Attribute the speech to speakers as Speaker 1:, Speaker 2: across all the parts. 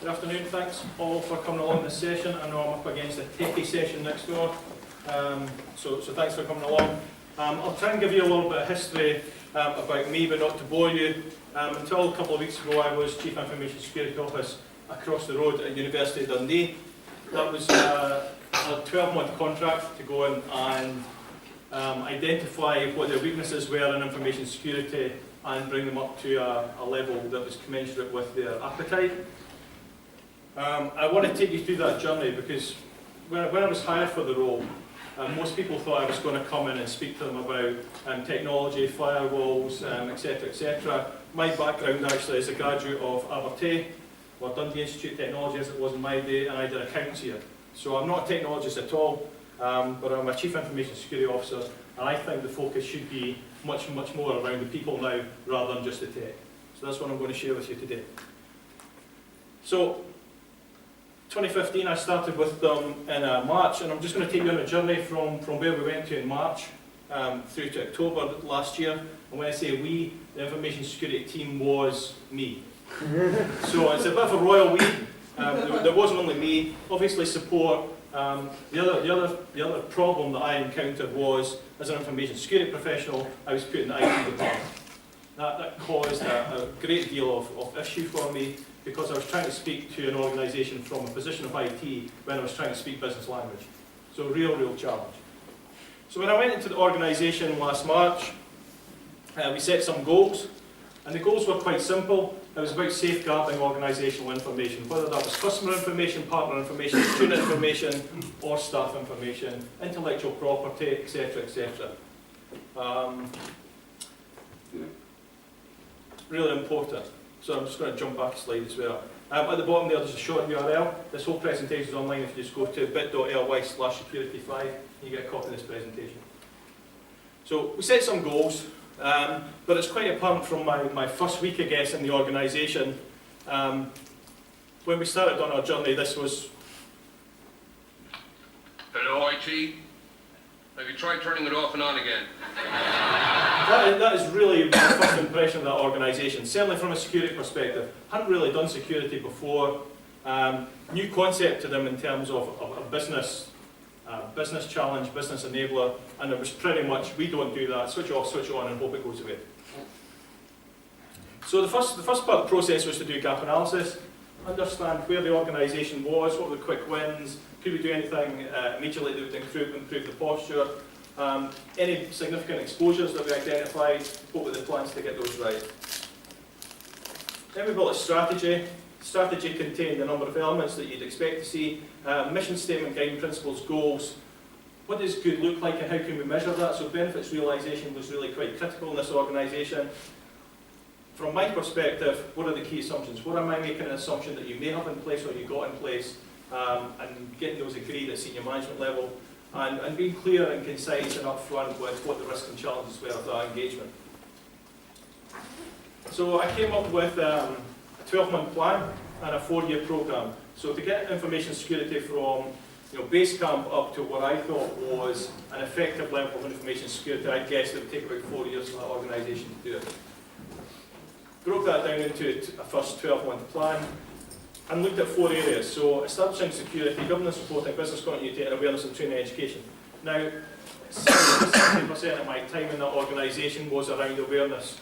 Speaker 1: Good afternoon, thanks all for coming along this session. I know I'm up against a techie session next door, so thanks for coming along. I'll try and give you a little bit of history about me, but not to bore you. Until a couple of weeks ago, I was Chief Information Security Officer across the road at University of Dundee. That was a 12-month contract to go in and identify what their weaknesses were in information security and bring them up to a level that was commensurate with their appetite. I want to take you through that journey because when I was hired for the role, most people thought I was going to come in and speak to them about technology, firewalls, etc., etc. My background actually is a graduate of Abertay, or Dundee Institute of Technology as it was in my day, and I did accountancy here. So I'm not a technologist at all, but I'm a Chief Information Security Officer, and I think the focus should be much more around the people now rather than just the tech. So that's what I'm going to share with you today. So 2015 I started with them in March, and I'm just going to take you on a journey from where we went to in March through to October last year. And when I say we, the information security team was me. So it's a bit of a royal we. There wasn't only me, obviously support. The other problem that I encountered was, as an information security professional, I was put in the IT department. That caused a great deal of issue for me, because I was trying to speak to an organisation from a position of IT when I was trying to speak business language. So real challenge. So when I went into the organisation last March, we set some goals, and the goals were quite simple. It was about safeguarding organisational information, whether that was customer information, partner information, student information, or staff information, intellectual property, etc., etc. Really important. So I'm just going to jump back a slide as well. At the bottom there, there's a short URL. This whole presentation is online. If you just go to bit.ly/Securi-Tay V, you get a copy of this presentation. So we set some goals, but it's quite apparent from my first week, I guess, in the organisation. When we started on our journey, this was...
Speaker 2: Hello, IT. Have you tried turning it off and on again?
Speaker 1: That is really my first impression of that organisation, certainly from a security perspective. Hadn't really done security before. New concept to them in terms of a business challenge, business enabler, and it was pretty much, we don't do that, switch off, switch on, and hope it goes away. So the first part of the process was to do gap analysis, understand where the organisation was, what were the quick wins, could we do anything immediately that would improve the posture, any significant exposures that we identified, what were the plans to get those right. Then we built a strategy. Strategy contained a number of elements that you'd expect to see, mission statement, guiding principles, goals. What does good look like and how can we measure that? So benefits realisation was really quite critical in this organisation. From my perspective, what are the key assumptions? What am I making an assumption that you may have in place or you got in place, and getting those agreed at senior management level, and being clear and concise and upfront with what the risks and challenges were of that engagement. So I came up with a 12-month plan and a 4-year programme. So to get information security from base camp up to what I thought was an effective level of information security, I guess it would take about 4 years for that organisation to do it. Broke that down into a first 12-month plan and looked at 4 areas. So establishing security, governance reporting, business continuity, and awareness and training education. Now, 70% of my time in that organisation was around awareness,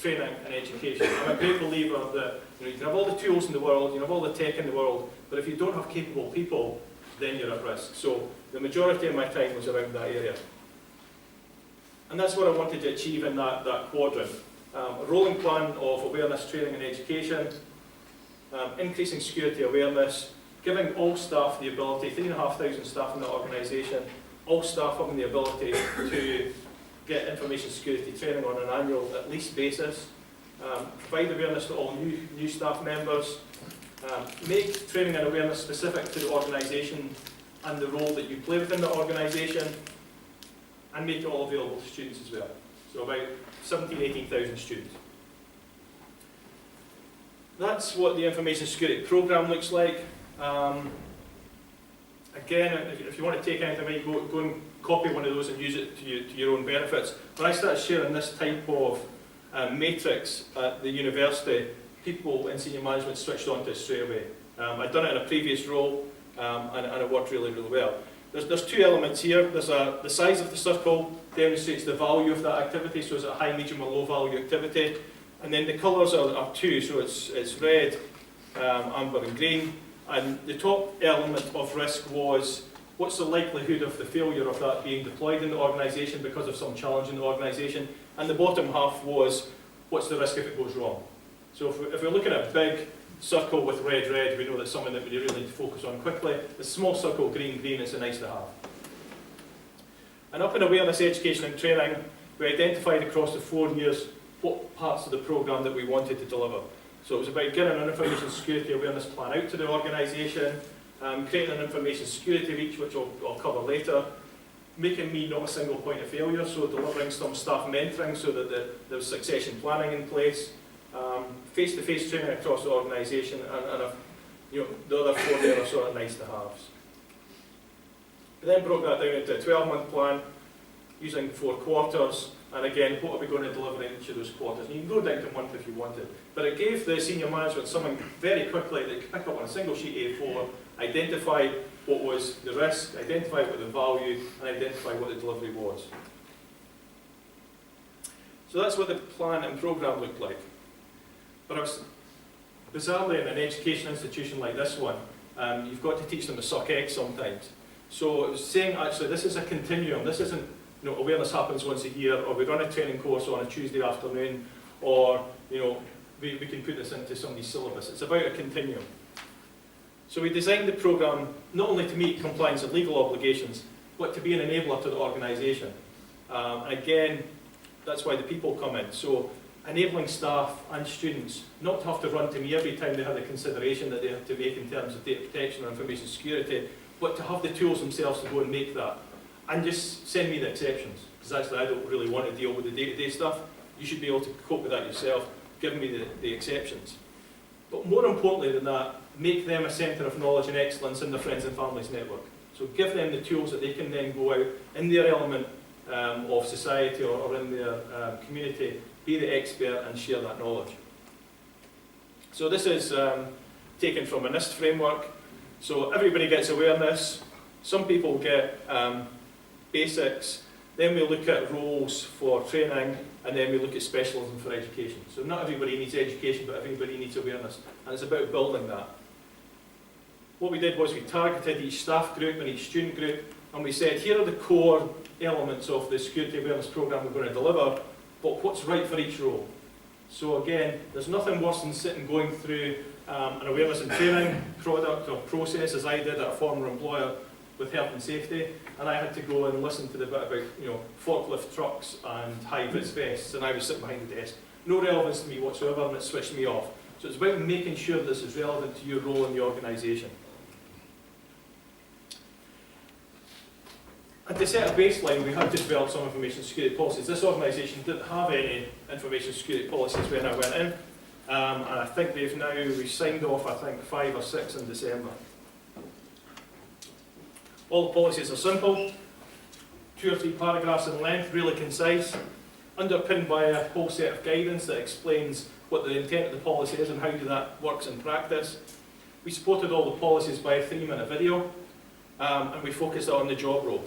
Speaker 1: training and education. I'm a great believer that you can have all the tools in the world, you can have all the tech in the world, but if you don't have capable people, then you're at risk. So the majority of my time was around that area. And that's what I wanted to achieve in that quadrant. A rolling plan of awareness, training and education, increasing security awareness, giving all staff the ability, 3,500 staff in the organisation, all staff having the ability to get information security training on an annual at least basis, provide awareness to all new staff members, make training and awareness specific to the organisation and the role that you play within the organisation, and make it all available to students as well. So about 18,000 students. That's what the information security programme looks like. Again, if you want to take anything, go and copy one of those and use it to your own benefits. When I started sharing this type of matrix at the university, people in senior management switched on to it straight away. I'd done it in a previous role, and it worked really, really well. There's two elements here. There's the size of the circle demonstrates the value of that activity, so is it a high, medium or low value activity. And then the colours are two, so it's red, amber and green. And the top element of risk was, what's the likelihood of the failure of that being deployed in the organisation because of some challenge in the organisation? And the bottom half was, what's the risk if it goes wrong? So if we're looking at a big circle with red, red, we know that's something that we really need to focus on quickly. The small circle, green, green, is a nice to have. And up in awareness, education and training, we identified across the 4 years what parts of the programme that we wanted to deliver. So it was about getting an information security awareness plan out to the organisation, creating an information security reach, which I'll cover later, making me not a single point of failure, so delivering some staff mentoring so that there's succession planning in place, face-to-face training across the organisation, and the other 4 there are sort of nice to haves. We then broke that down into a 12-month plan using 4 quarters, and again, what are we going to deliver in each of those quarters? And you can go down to month if you wanted, but it gave the senior management something very quickly they could pick up on a single sheet A4, identify what was the risk, identify what the value, and identify what the delivery was. So that's what the plan and programme looked like. But bizarrely, in an education institution like this one, you've got to teach them to suck eggs sometimes. So it was saying, actually, this is a continuum. This isn't, awareness happens once a year, or we run a training course on a Tuesday afternoon, or, we can put this into somebody's syllabus. It's about a continuum. So we designed the programme not only to meet compliance and legal obligations, but to be an enabler to the organisation. And again, that's why the people come in. So enabling staff and students not to have to run to me every time they have the consideration that they have to make in terms of data protection or information security, but to have the tools themselves to go and make that. And just send me the exceptions, because actually I don't really want to deal with the day-to-day stuff. You should be able to cope with that yourself. Give me the exceptions. But more importantly than that, make them a centre of knowledge and excellence in their friends and families network. So give them the tools that they can then go out in their element of society or in their community, be the expert and share that knowledge. So this is taken from a NIST framework. So everybody gets awareness. Some people get basics. Then we look at roles for training, and then we look at specialism for education. So not everybody needs education, but everybody needs awareness. And it's about building that. What we did was we targeted each staff group and each student group, and we said, here are the core elements of the security awareness programme we're going to deliver, but what's right for each role? So again, there's nothing worse than sitting going through an awareness and training product or process, as I did at a former employer with health and safety, and I had to go and listen to the bit about forklift trucks and high-vis vests, and I was sitting behind the desk. No relevance to me whatsoever, and it switched me off. So it's about making sure this is relevant to your role in the organisation. And to set a baseline, we had to develop some information security policies. This organisation didn't have any information security policies when I went in, and I think we signed off, 5 or 6 in December. All the policies are simple, 2 or 3 paragraphs in length, really concise, underpinned by a whole set of guidance that explains what the intent of the policy is and how that works in practice. We supported all the policies by a 3-minute video, and we focused on the job role.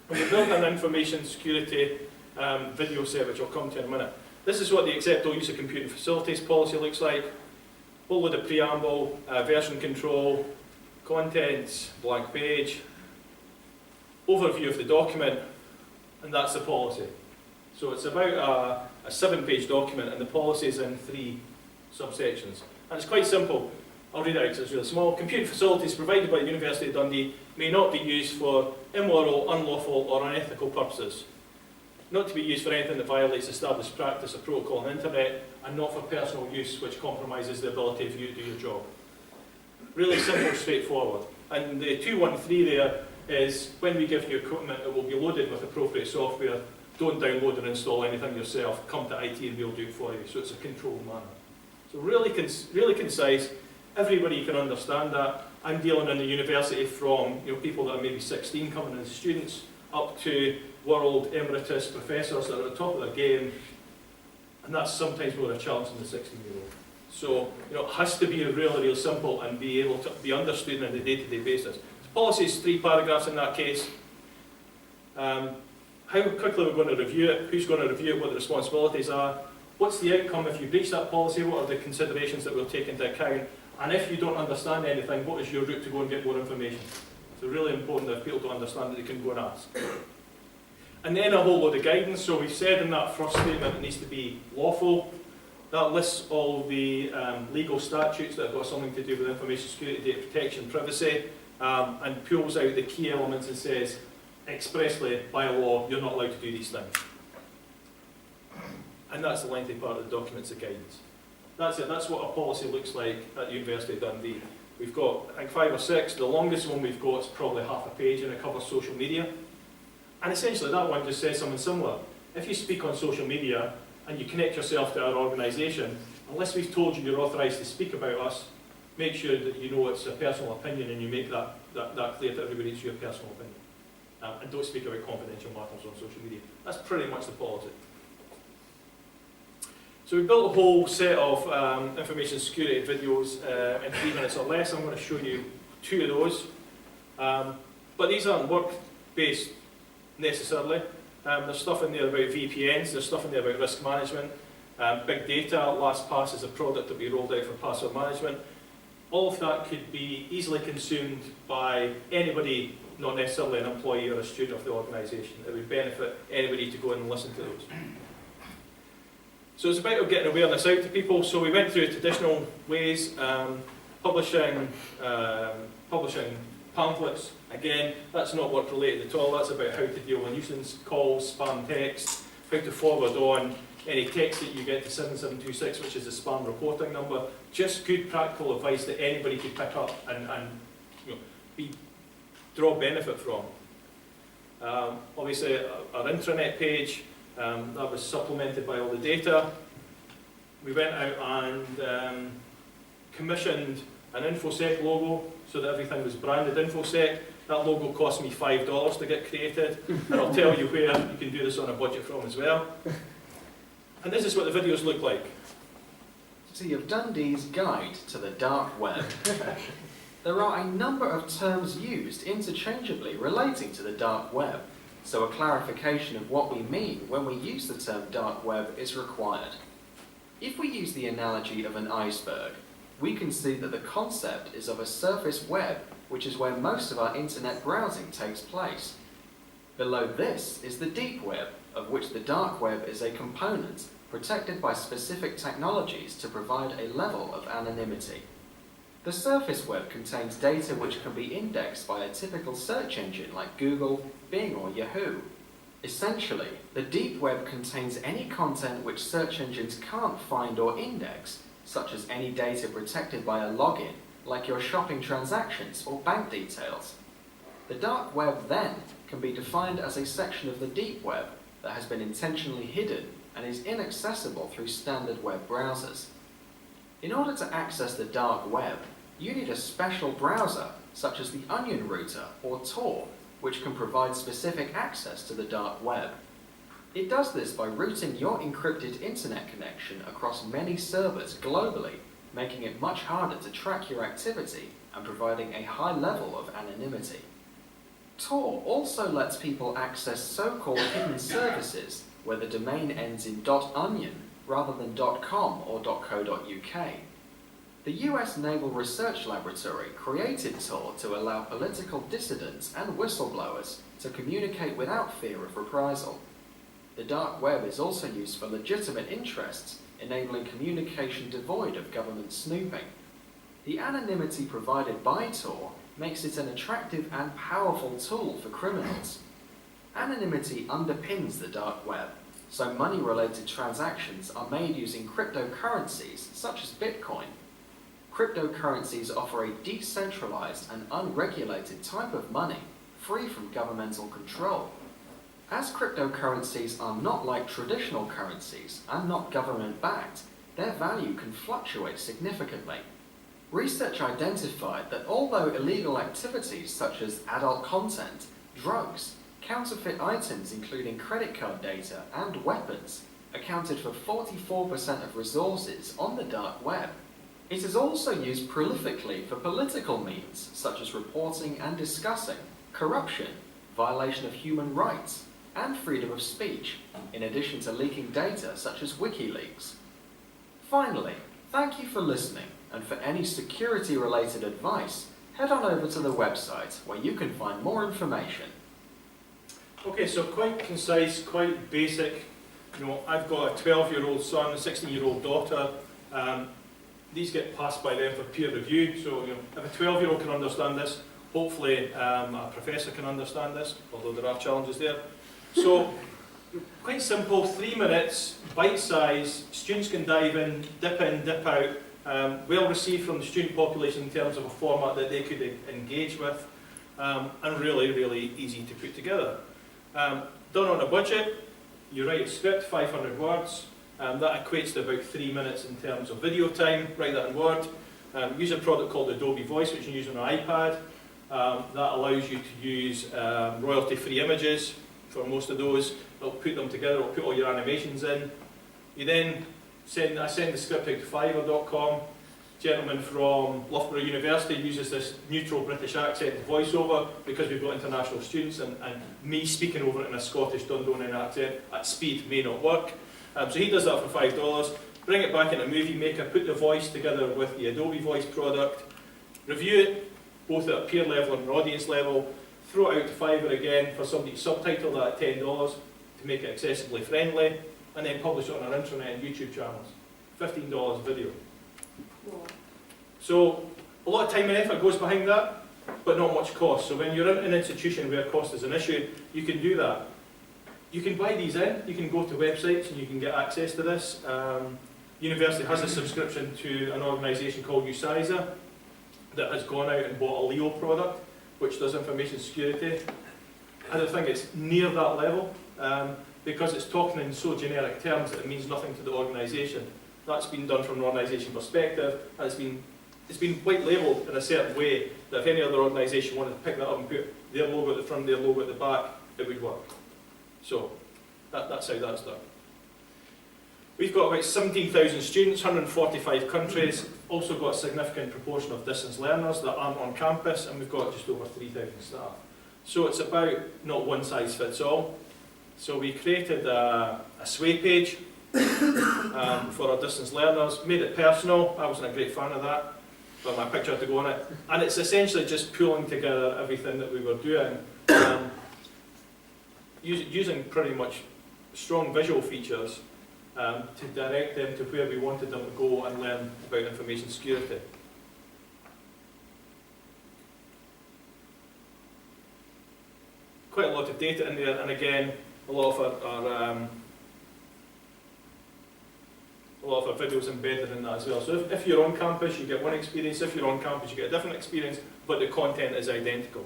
Speaker 1: And we built an information security video set, which I'll come to in a minute. This is what the acceptable use of computing facilities policy looks like. Whole load of preamble, version control, contents, blank page, overview of the document, and that's the policy. So it's about a 7-page document, and the policy is in 3 subsections. And it's quite simple. I'll read it out because it's really small. Computing facilities provided by the University of Dundee may not be used for immoral, unlawful or unethical purposes. Not to be used for anything that violates established practice or protocol on the internet, and not for personal use which compromises the ability of you to do your job. Really simple, straightforward. And the 213 there is when we give you equipment, it will be loaded with appropriate software. Don't download and install anything yourself. Come to IT and we'll do it for you. So it's a controlled manner. So really concise. Everybody can understand that. I'm dealing in the university from people that are maybe 16 coming as students up to world emeritus professors that are at the top of their game. And that's sometimes more a challenge than the 16-year-old. So, you know, it has to be real simple and be able to be understood on a day-to-day basis. The policy is 3 paragraphs in that case. How quickly we're going to review it, who's going to review it, what the responsibilities are, what's the outcome if you breach that policy, what are the considerations that we'll take into account, and if you don't understand anything, what is your route to go and get more information? So really important that people to understand that they can go and ask. And then a whole load of guidance. So we've said in that first statement it needs to be lawful. That lists all the legal statutes that have got something to do with information security, data protection, privacy, and pulls out the key elements and says expressly by law you're not allowed to do these things. And that's the lengthy part of the documents of guidance. That's it. That's what a policy looks like at the University of Dundee. We've got, I think, 5 or 6. The longest one we've got is probably half a page, and it covers social media. And essentially that one just says something similar. If you speak on social media and you connect yourself to our organisation, unless we've told you you're authorised to speak about us, make sure that you know it's a personal opinion and you make that clear to everybody it's your personal opinion. And don't speak about confidential matters on social media. That's pretty much the policy. So we built a whole set of information security videos in 3 minutes or less. I'm going to show you 2 of those. But these aren't work-based necessarily. There's stuff in there about VPNs, there's stuff in there about risk management, big data. LastPass is a product that we rolled out for password management. All of that could be easily consumed by anybody, not necessarily an employee or a student of the organisation. It would benefit anybody to go in and listen to those. So it's about getting awareness out to people. So we went through traditional ways, publishing pamphlets. Again, that's not work related at all. That's about how to deal with nuisance calls, spam text, how to forward on any text that you get to 7726, which is the spam reporting number. Just good practical advice that anybody could pick up and you know, draw benefit from. Obviously, our intranet page, that was supplemented by all the data. We went out and commissioned an Infosec logo so that everything was branded Infosec. That logo cost me $5 to get created, and I'll tell you where you can do this on a budget from as well. And this is what the videos look like.
Speaker 3: So you have Dundee's Guide to the Dark Web. There are a number of terms used interchangeably relating to the dark web, so a clarification of what we mean when we use the term dark web is required. If we use the analogy of an iceberg, we can see that the concept is of a surface web, which is where most of our internet browsing takes place. Below this is the deep web, of which the dark web is a component, protected by specific technologies to provide a level of anonymity. The surface web contains data which can be indexed by a typical search engine like Google, Bing or Yahoo. Essentially, the deep web contains any content which search engines can't find or index, such as any data protected by a login, like your shopping transactions or bank details. The dark web then can be defined as a section of the deep web that has been intentionally hidden and is inaccessible through standard web browsers. In order to access the dark web, you need a special browser, such as the Onion Router or Tor, which can provide specific access to the dark web. It does this by routing your encrypted internet connection across many servers globally, making it much harder to track your activity and providing a high level of anonymity. Tor also lets people access so-called hidden services where the domain ends in .onion rather than .com or .co.uk. The US Naval Research Laboratory created Tor to allow political dissidents and whistleblowers to communicate without fear of reprisal. The dark web is also used for legitimate interests, enabling communication devoid of government snooping. The anonymity provided by Tor makes it an attractive and powerful tool for criminals. Anonymity underpins the dark web, so money-related transactions are made using cryptocurrencies such as Bitcoin. Cryptocurrencies offer a decentralized and unregulated type of money, free from governmental control. As cryptocurrencies are not like traditional currencies and not government-backed, their value can fluctuate significantly. Research identified that although illegal activities such as adult content, drugs, counterfeit items including credit card data and weapons accounted for 44% of resources on the dark web. It is also used prolifically for political means, such as reporting and discussing corruption, violation of human rights, and freedom of speech, in addition to leaking data such as WikiLeaks. Finally, thank you for listening, and for any security-related advice, head on over to the website where you can find more information.
Speaker 1: Okay, so quite concise, quite basic. You know, I've got a 12-year-old son, a 16-year-old daughter. These get passed by them for peer review, so you know, if a 12-year-old can understand this, hopefully a professor can understand this, although there are challenges there. So, quite simple, 3 minutes, bite size, students can dive in, dip out, well received from the student population in terms of a format that they could engage with, and really, really easy to put together. Done on a budget, you write a script, 500 words, that equates to about 3 minutes in terms of video time, write that in Word. Use a product called Adobe Voice, which you use on an iPad. That allows you to use royalty-free images for most of those. It'll put them together, it'll put all your animations in. You then I send the script out to Fiverr.com. Gentleman from Loughborough University uses this neutral British accent voiceover because we've got international students, and me speaking over it in a Scottish Dundonian accent at speed may not work. So he does that for $5. Bring it back in a movie maker, put the voice together with the Adobe Voice product, review it both at a peer level and an audience level, throw it out to Fiverr again for somebody to subtitle that at $10 to make it accessibly friendly, and then publish it on our intranet and YouTube channels. $15 video. So a lot of time and effort goes behind that, but not much cost. So when you're in an institution where cost is an issue, you can do that. You can buy these in, you can go to websites and you can get access to this. University has a subscription to an organisation called USISA that has gone out and bought a Leo product, which does information security. I don't think it's near that level, because it's talking in so generic terms that it means nothing to the organisation. That's been done from an organisation perspective, and it's been white labelled in a certain way that if any other organisation wanted to pick that up and put their logo at the front, their logo at the back, it would work. So that's how that's done. We've got about 17,000 students, 145 countries, also got a significant proportion of distance learners that aren't on campus, and we've got just over 3,000 staff. So it's about not one size fits all. So we created a sway page for our distance learners, made it personal. I wasn't a great fan of that, but my picture had to go on it. And it's essentially just pulling together everything that we were doing, using pretty much strong visual features to direct them to where we wanted them to go and learn about information security. Quite a lot of data in there, and again, a lot of our videos embedded in that as well. So if you're on campus, you get one experience. If you're on campus, you get a different experience, but the content is identical.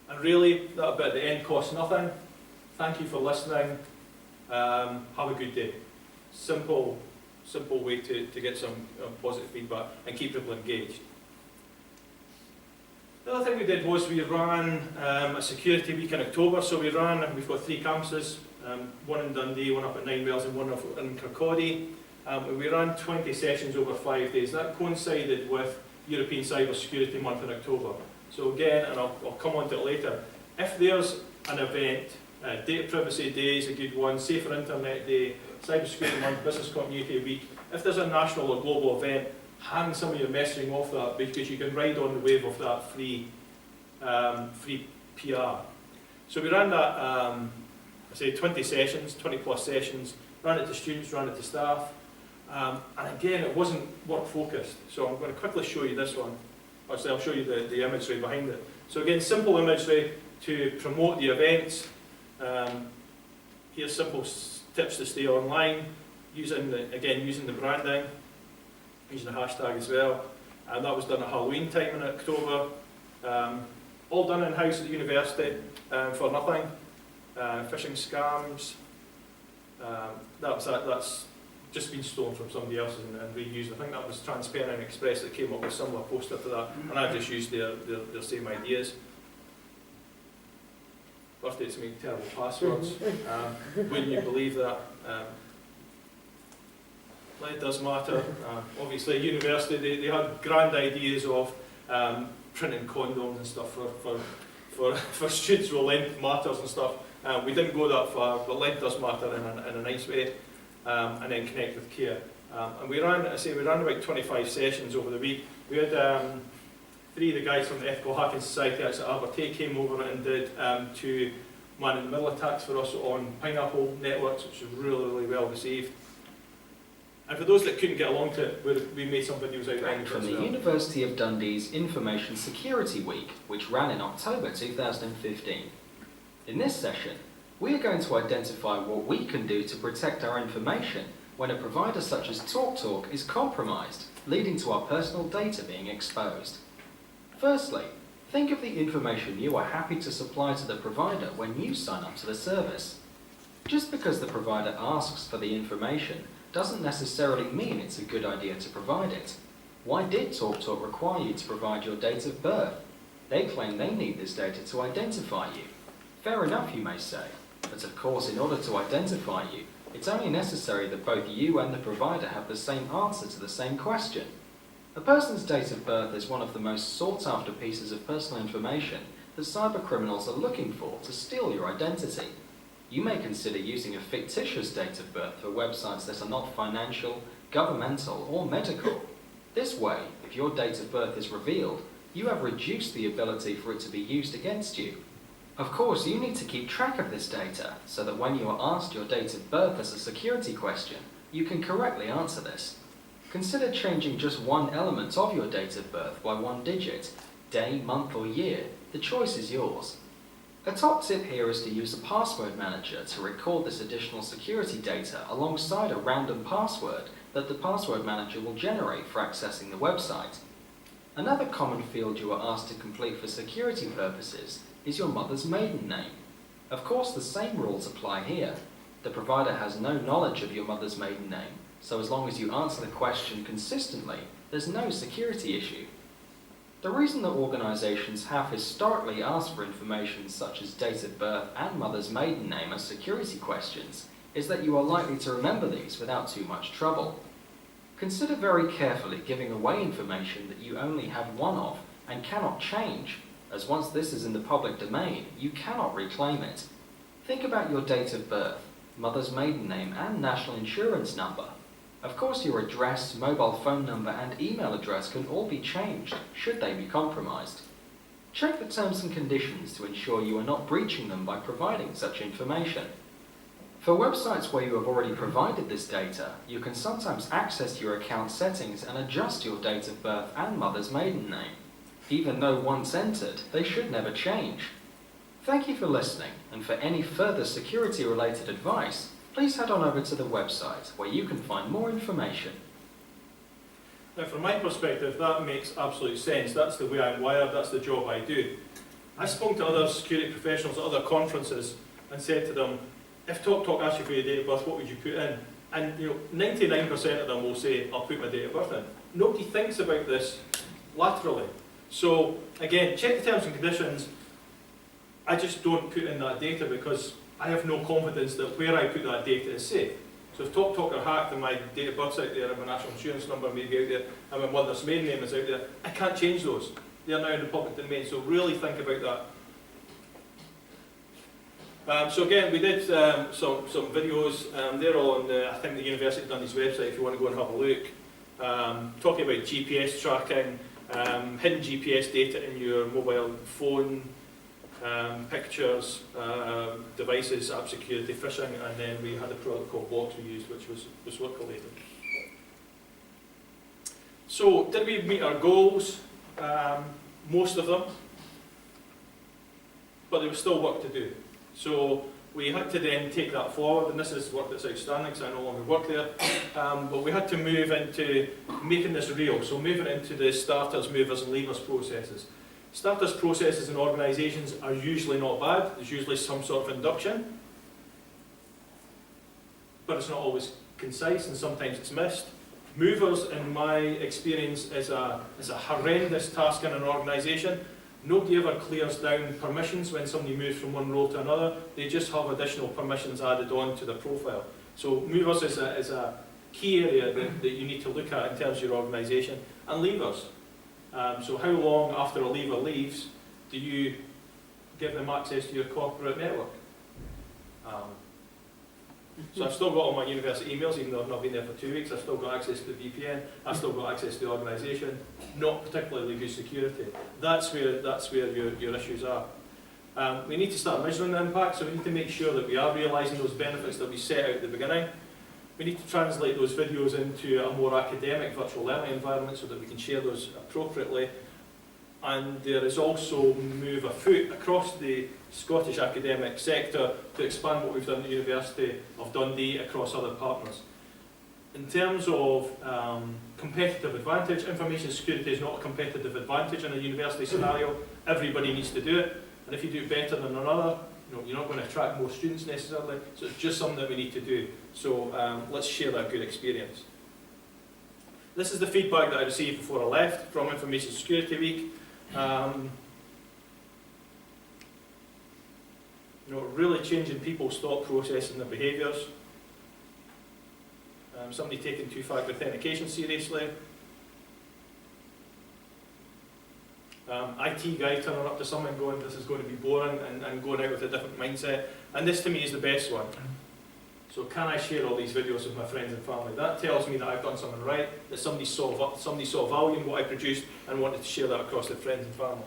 Speaker 1: And really, that bit at the end costs nothing. Thank you for listening. Have a good day. Simple way to get some positive feedback and keep people engaged. The other thing we did was we ran a security week in October. So we've got 3 campuses, one in Dundee, one up at 9 Wells and one up in Kirkcaldy. We ran 20 sessions over 5 days. That coincided with European Cyber Security Month in October. So again, and I'll come on to it later, if there's an event, Data Privacy Day is a good one, Safer Internet Day, Cyber Security Month, Business Continuity Week, if there's a national or global event, hang some of your messaging off that, because you can ride on the wave of that free PR. So we ran that, I say 20 sessions, 20 plus sessions, ran it to students, ran it to staff, and again, it wasn't work focused. So I'm going to quickly show you this one. Actually, I'll show you the imagery behind it. So again, simple imagery to promote the events. Here's simple tips to stay online, using the branding, using the hashtag as well. And that was done at Halloween time in October. All done in-house at the university for nothing. Phishing scams. That's just been stolen from somebody else and reused. I think that was Transparent Express that came up with a similar poster to that, and I've just used their same ideas. birthdays make terrible passwords. Wouldn't you believe that? Lead does matter. Obviously, at university they had grand ideas of printing condoms and stuff for students where length matters and stuff. We didn't go that far, but length does matter in a nice way. And then connect with care. And we ran about 25 sessions over the week. We had 3 of the guys from the Ethical Hacking Society at Abertay came over and did 2 man-in-the-middle attacks for us on Pineapple networks, which was really, really well received. And for those that couldn't get along to it, we made some videos out there.
Speaker 3: From the University of Dundee's Information Security Week, which ran in October 2015. In this session, we are going to identify what we can do to protect our information when a provider such as TalkTalk is compromised, leading to our personal data being exposed. Firstly, think of the information you are happy to supply to the provider when you sign up to the service. Just because the provider asks for the information doesn't necessarily mean it's a good idea to provide it. Why did TalkTalk require you to provide your date of birth? They claim they need this data to identify you. Fair enough, you may say, but of course in order to identify you, it's only necessary that both you and the provider have the same answer to the same question. A person's date of birth is one of the most sought-after pieces of personal information that cybercriminals are looking for to steal your identity. You may consider using a fictitious date of birth for websites that are not financial, governmental, or medical. This way, if your date of birth is revealed, you have reduced the ability for it to be used against you. Of course, you need to keep track of this data so that when you are asked your date of birth as a security question, you can correctly answer this. Consider changing just one element of your date of birth by 1 digit, day, month, or year. The choice is yours. A top tip here is to use a password manager to record this additional security data alongside a random password that the password manager will generate for accessing the website. Another common field you are asked to complete for security purposes is your mother's maiden name. Of course, the same rules apply here. The provider has no knowledge of your mother's maiden name, so as long as you answer the question consistently, there's no security issue. The reason that organisations have historically asked for information such as date of birth and mother's maiden name as security questions is that you are likely to remember these without too much trouble. Consider very carefully giving away information that you only have one of and cannot change, as once this is in the public domain, you cannot reclaim it. Think about your date of birth, mother's maiden name and national insurance number. Of course, your address, mobile phone number and email address can all be changed should they be compromised. Check the terms and conditions to ensure you are not breaching them by providing such information. For websites where you have already provided this data, you can sometimes access your account settings and adjust your date of birth and mother's maiden name. Even though once entered, they should never change. Thank you for listening, and for any further security-related advice, please head on over to the website where you can find more information.
Speaker 1: Now, from my perspective, that makes absolute sense. That's the way I'm wired, that's the job I do. I spoke to other security professionals at other conferences and said to them, if TalkTalk asks you for your date of birth, what would you put in? And 99% of them will say, I'll put my date of birth in. Nobody thinks about this laterally. So, again, check the terms and conditions. I just don't put in that data because I have no confidence that where I put that data is safe. So if TalkTalk are hacked and my date of birth's out there and my national insurance number may be out there and my mother's maiden name is out there, I can't change those. They are now in the public domain, so really think about that. So again, we did some videos. They're all on I think the University of Dundee's website if you want to go and have a look. Talking about GPS tracking, hidden GPS data in your mobile phone, pictures, devices, app security, phishing, and then we had a product called Blocks we used, which was work related. So, did we meet our goals? Most of them, but there was still work to do. So, we had to then take that forward, and this is work that's outstanding because I no longer work there, but we had to move into making this real, so moving into the starters, movers and leavers processes. Starters processes in organisations are usually not bad. There's usually some sort of induction, but it's not always concise and sometimes it's missed. Movers, in my experience, is a horrendous task in an organisation. Nobody ever clears down permissions when somebody moves from one role to another. They just have additional permissions added on to the profile. So movers is a key area that you need to look at in terms of your organisation. And leavers. So how long after a leaver leaves do you give them access to your corporate network? So I've still got all my university emails, even though I've not been there for 2 weeks. I've still got access to the VPN. I've still got access to the organisation. Not particularly good security. That's where your issues are. We need to start measuring the impact, so we need to make sure that we are realising those benefits that we set out at the beginning. We need to translate those videos into a more academic virtual learning environment so that we can share those appropriately. And there is also move afoot across the Scottish academic sector to expand what we've done at the University of Dundee across other partners. In terms of competitive advantage, information security is not a competitive advantage in a university scenario. Everybody needs to do it, and if you do better than another, you're not going to attract more students necessarily, so it's just something that we need to do. So let's share that good experience. This is the feedback that I received before I left from Information Security Week. Really changing people's thought process and their behaviours. Somebody taking two-factor authentication seriously. IT guy turning up to someone going, this is going to be boring, and going out with a different mindset. And this to me is the best one. So can I share all these videos with my friends and family? That tells me that I've done something right, that somebody saw value in what I produced and wanted to share that across their friends and family.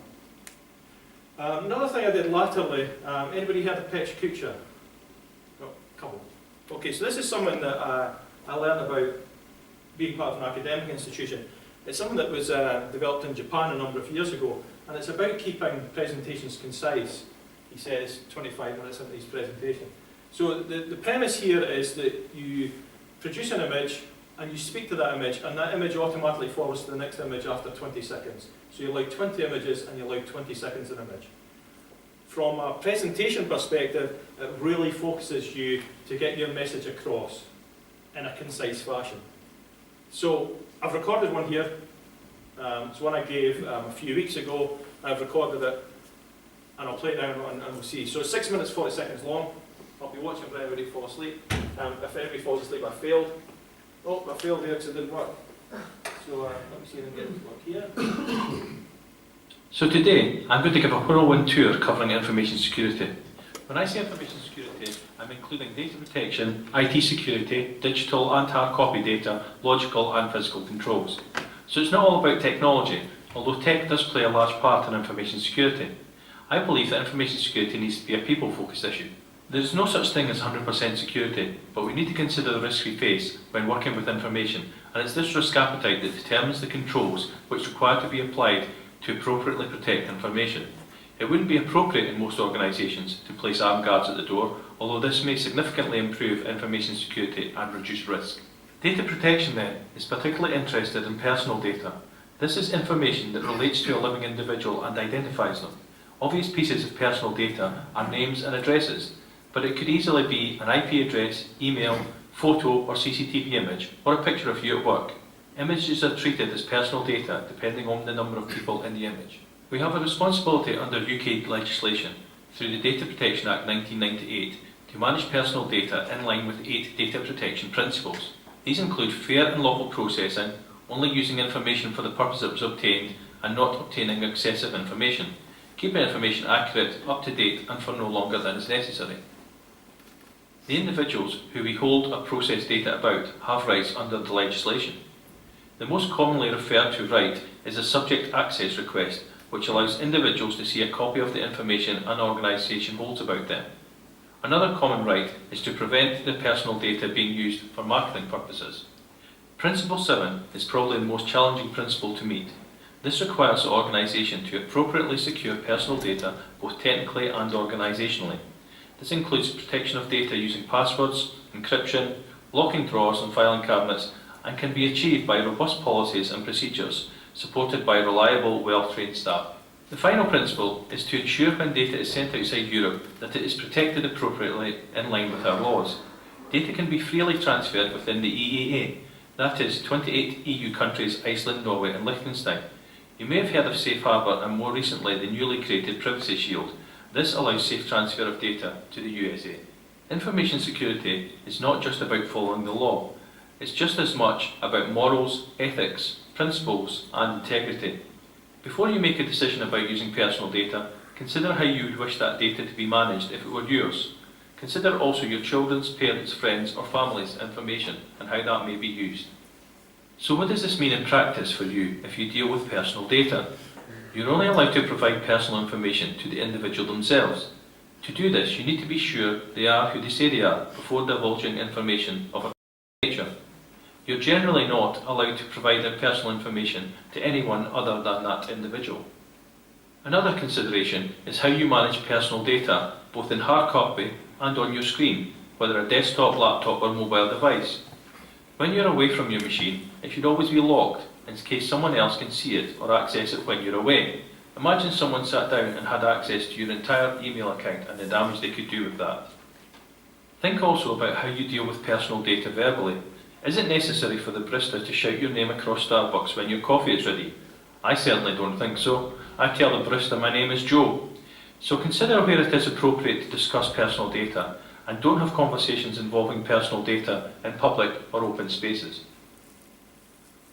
Speaker 1: Another thing I did latterly, anybody heard of Securi-Tay? No, a couple. Okay, so this is something that I learned about being part of an academic institution. It's something that was developed in Japan a number of years ago, and it's about keeping presentations concise. He says 25 minutes into his presentation. So the premise here is that you produce an image and you speak to that image, and that image automatically forwards to the next image after 20 seconds. So you allow 20 images and you allow 20 seconds an image. From a presentation perspective, it really focuses you to get your message across in a concise fashion. So I've recorded one here. It's one I gave a few weeks ago. I've recorded it, and I'll play it now and we'll see. So it's 6 minutes 40 seconds long. I'll be watching for everybody fall asleep. If everybody falls asleep, I failed. Oh, I failed here because it didn't work. So let me see if I can get it to work here.
Speaker 4: So today, I'm going to give a whirlwind tour covering information security. When I say information security, I'm including data protection, IT security, digital and hard copy data, logical and physical controls. So it's not all about technology, although tech does play a large part in information security. I believe that information security needs to be a people-focused issue. There is no such thing as 100% security, but we need to consider the risks we face when working with information, and it's this risk appetite that determines the controls which require to be applied to appropriately protect information. It wouldn't be appropriate in most organisations to place armed guards at the door, although this may significantly improve information security and reduce risk. Data protection then is particularly interested in personal data. This is information that relates to a living individual and identifies them. Obvious pieces of personal data are names and addresses, but it could easily be an IP address, email, photo or CCTV image, or a picture of you at work. Images are treated as personal data depending on the number of people in the image. We have a responsibility under UK legislation through the Data Protection Act 1998 to manage personal data in line with 8 data protection principles. These include fair and lawful processing, only using information for the purpose it was obtained, and not obtaining excessive information, keeping information accurate, up to date and for no longer than is necessary. The individuals who we hold or process data about have rights under the legislation. The most commonly referred to right is a subject access request, which allows individuals to see a copy of the information an organisation holds about them. Another common right is to prevent the personal data being used for marketing purposes. Principle 7 is probably the most challenging principle to meet. This requires the organisation to appropriately secure personal data both technically and organisationally. This includes protection of data using passwords, encryption, locking drawers and filing cabinets, and can be achieved by robust policies and procedures supported by reliable, well-trained staff. The final principle is to ensure when data is sent outside Europe that it is protected appropriately in line with our laws. Data can be freely transferred within the EEA, that is 28 EU countries, Iceland, Norway and Liechtenstein. You may have heard of Safe Harbour and more recently the newly created Privacy Shield. This allows safe transfer of data to the USA. Information security is not just about following the law. It's just as much about morals, ethics, principles and integrity. Before you make a decision about using personal data, consider how you would wish that data to be managed if it were yours. Consider also your children's, parents, friends or family's information and how that may be used. So what does this mean in practice for you if you deal with personal data? You're only allowed to provide personal information to the individual themselves. To do this, you need to be sure they are who they say they are before divulging information of a nature. You're generally not allowed to provide their personal information to anyone other than that individual. Another consideration is how you manage personal data, both in hard copy and on your screen, whether a desktop, laptop or mobile device. When you're away from your machine, it should always be locked in case someone else can see it or access it when you're away. Imagine someone sat down and had access to your entire email account and the damage they could do with that. Think also about how you deal with personal data verbally. Is it necessary for the barista to shout your name across Starbucks when your coffee is ready? I certainly don't think so. I tell the barista my name is Joe. So consider where it is appropriate to discuss personal data and don't have conversations involving personal data in public or open spaces.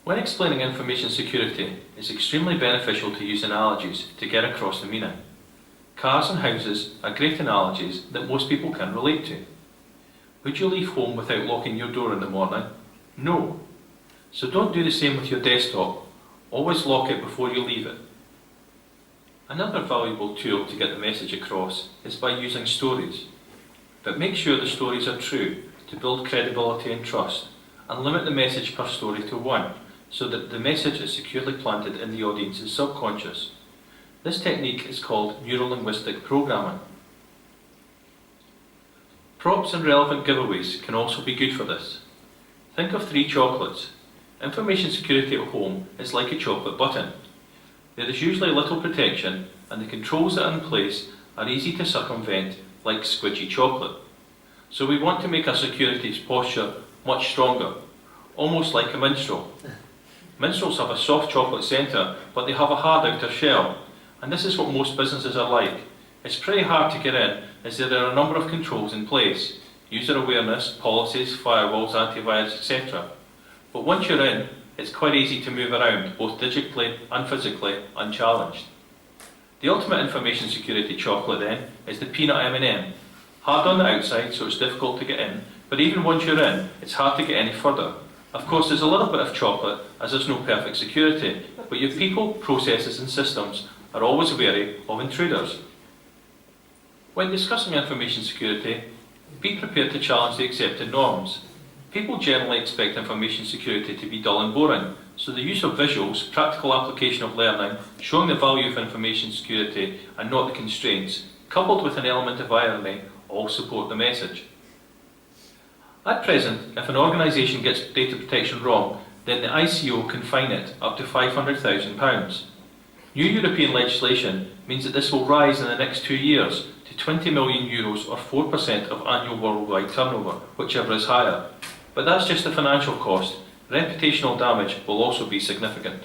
Speaker 4: When explaining information security, it's extremely beneficial to use analogies to get across the meaning. Cars and houses are great analogies that most people can relate to. Would you leave home without locking your door in the morning? No. So don't do the same with your desktop. Always lock it before you leave it. Another valuable tool to get the message across is by using stories. But make sure the stories are true to build credibility and trust, and limit the message per story to one, so that the message is securely planted in the audience's subconscious. This technique is called neuro-linguistic programming. Props and relevant giveaways can also be good for this. Think of 3 chocolates. Information security at home is like a chocolate button. There is usually little protection, and the controls that are in place are easy to circumvent like squidgy chocolate. So we want to make our security posture much stronger, almost like a minstrel. Minstrels have a soft chocolate centre, but they have a hard outer shell, and this is what most businesses are like. It's pretty hard to get in, as there are a number of controls in place, user awareness, policies, firewalls, antivirus, etc. But once you're in, it's quite easy to move around, both digitally and physically, unchallenged. The ultimate information security chocolate then is the peanut M&M. Hard on the outside, so it's difficult to get in, but even once you're in, it's hard to get any further. Of course, there's a little bit of chocolate, as there's no perfect security, but your people, processes and systems are always wary of intruders. When discussing information security, be prepared to challenge the accepted norms. People generally expect information security to be dull and boring, so the use of visuals, practical application of learning, showing the value of information security and not the constraints, coupled with an element of irony, all support the message. At present, if an organisation gets data protection wrong, then the ICO can fine it up to £500,000. New European legislation means that this will rise in the next 2 years to €20 million or 4% of annual worldwide turnover, whichever is higher. But that's just the financial cost. Reputational damage will also be significant.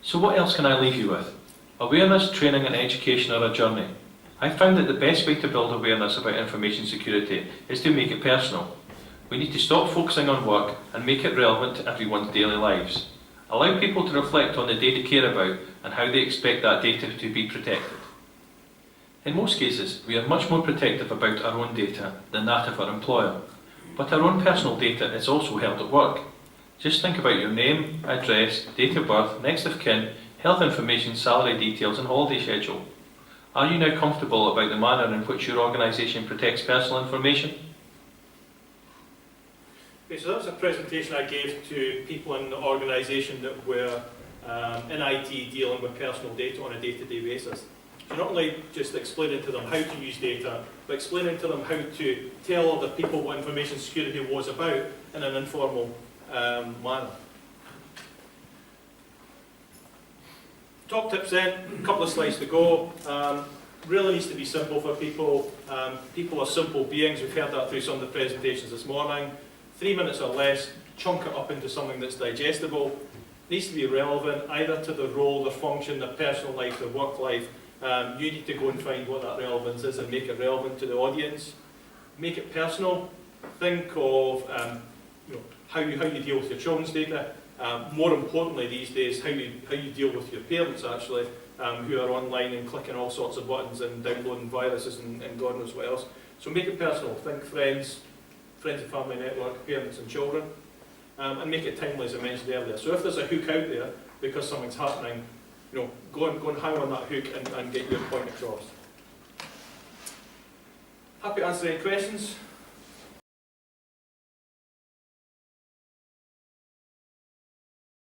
Speaker 4: So what else can I leave you with? Awareness, training and education are a journey. I found that the best way to build awareness about information security is to make it personal. We need to stop focusing on work and make it relevant to everyone's daily lives. Allow people to reflect on the data they care about and how they expect that data to be protected. In most cases, we are much more protective about our own data than that of our employer. But our own personal data is also held at work. Just think about your name, address, date of birth, next of kin, health information, salary details and holiday schedule. Are you now comfortable about the manner in which your organisation protects personal information?
Speaker 1: Okay, so that was a presentation I gave to people in the organisation that were in IT dealing with personal data on a day-to-day basis. So not only just explaining to them how to use data, but explaining to them how to tell other people what information security was about in an informal manner. Top tips then, a couple of slides to go. Really needs to be simple for people. People are simple beings, we've heard that through some of the presentations this morning. 3 minutes or less, chunk it up into something that's digestible. needs to be relevant either to the role, the function, the personal life, the work life. You need to go and find what that relevance is and make it relevant to the audience. Make it personal. Think of how you deal with your children's data. More importantly these days, how you deal with your parents actually, who are online and clicking all sorts of buttons and downloading viruses and God knows what else. So make it personal. Think friends and family network, parents and children, and make it timely as I mentioned earlier. So if there's a hook out there because something's happening, go and hang on that hook and get your point across. Happy to answer any questions.